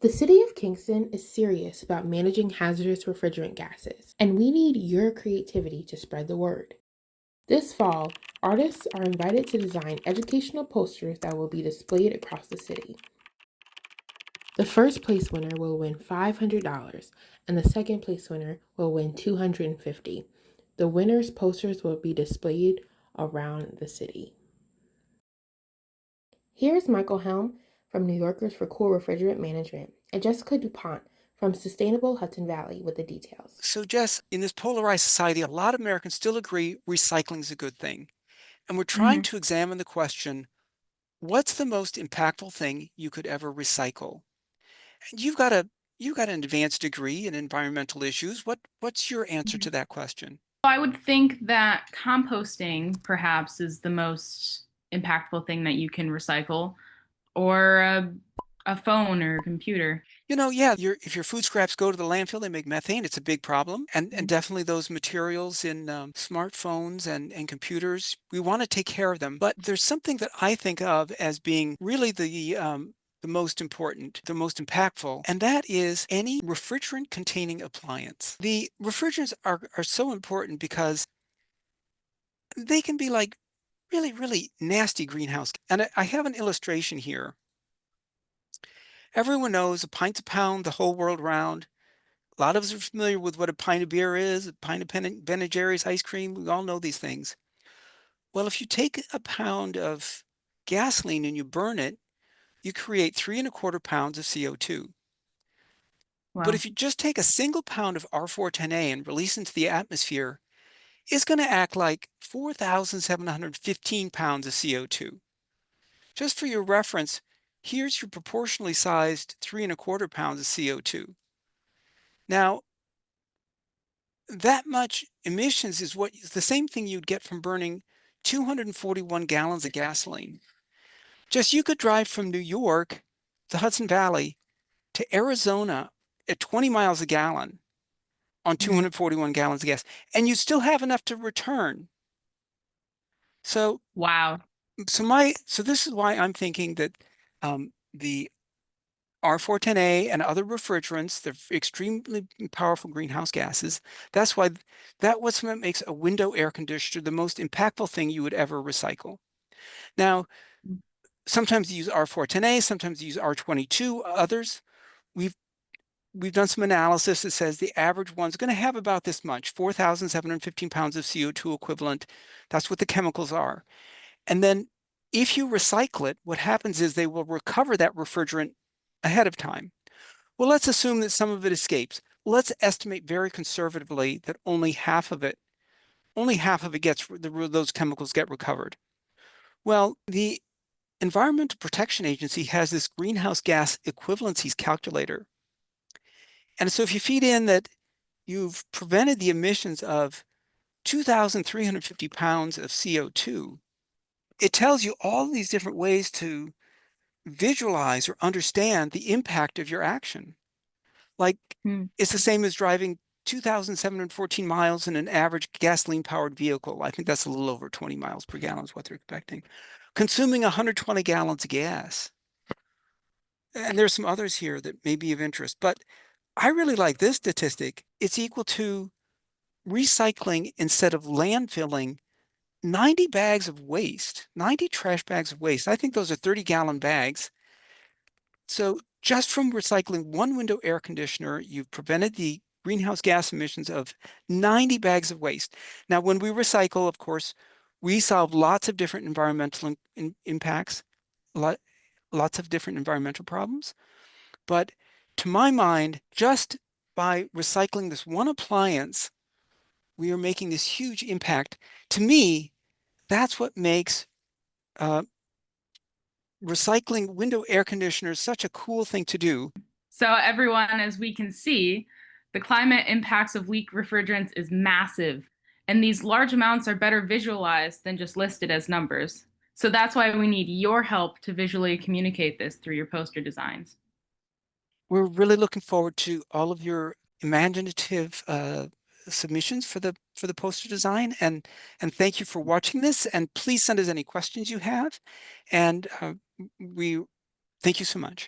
The City of Kingston is serious about managing hazardous refrigerant gases, and we need your creativity to spread the word. This fall, artists are invited to design educational posters that will be displayed across the city. The first place winner will win $500, and the second place winner will win $250. The winner's posters will be displayed around the city. Here's Michael Helm from New Yorkers for Cool Refrigerant Management and Jessica DuPont from Sustainable Hudson Valley with the details. So Jess, in this polarized society, a lot of Americans still agree recycling is a good thing. And we're trying to examine the question, what's the most impactful thing you could ever recycle? And you've got an advanced degree in environmental issues. What's your answer to that question? I would think that composting perhaps is the most impactful thing that you can recycle, or a phone or a computer. Yeah, if your food scraps go to the landfill, they make methane. It's a big problem. And definitely those materials in smartphones and computers, we want to take care of them. But there's something that I think of as being really the most important, the most impactful, and that is any refrigerant containing appliance. The refrigerants are so important because they can be like really, really nasty greenhouse. And I have an illustration here. Everyone knows a pint's a pound the whole world round. A lot of us are familiar with what a pint of beer is, a pint of Ben & Jerry's ice cream. We all know these things. Well, if you take a pound of gasoline and you burn it, you create 3¼ pounds of CO2. But Wow. if you just take a single pound of R410A and release into the atmosphere, it's going to act like 4,715 pounds of CO2. Just for your reference, here's your proportionally sized 3¼ pounds of CO2. Now, that much emissions is the same thing you'd get from burning 241 gallons of gasoline. Just you could drive from New York, the Hudson Valley, to Arizona at 20 miles a gallon on 241 gallons of gas, and you still have enough to return. So, Wow. so this is why I'm thinking that the R410A and other refrigerants, they're extremely powerful greenhouse gases. That's what makes a window air conditioner the most impactful thing you would ever recycle. Now, sometimes you use R410A, sometimes you use R22, others. We've done some analysis that says the average one's going to have about this much, 4,715 pounds of CO2 equivalent. That's what the chemicals are. And then if you recycle it, what happens is they will recover that refrigerant ahead of time. Well, let's assume that some of it escapes. Let's estimate very conservatively that only half of it those chemicals get recovered. Well, the Environmental Protection Agency has this greenhouse gas equivalencies calculator. And so if you feed in that you've prevented the emissions of 2,350 pounds of CO2, it tells you all these different ways to visualize or understand the impact of your action. Like it's the same as driving 2,714 miles in an average gasoline-powered vehicle. I think that's a little over 20 miles per gallon is what they're expecting. Consuming 120 gallons of gas. And there's some others here that may be of interest, but I really like this statistic. It's equal to recycling instead of landfilling 90 bags of waste, 90 trash bags of waste. I think those are 30-gallon bags. So just from recycling one window air conditioner, you've prevented the greenhouse gas emissions of 90 bags of waste. Now, when we recycle, of course, we solve lots of different environmental impacts, lots of different environmental problems. But to my mind, just by recycling this one appliance, we are making this huge impact. To me, that's what makes recycling window air conditioners such a cool thing to do. So everyone, as we can see, the climate impacts of weak refrigerants is massive, and these large amounts are better visualized than just listed as numbers. So that's why we need your help to visually communicate this through your poster designs. We're really looking forward to all of your imaginative submissions for the poster design, and thank you for watching this, and please send us any questions you have, and we thank you so much.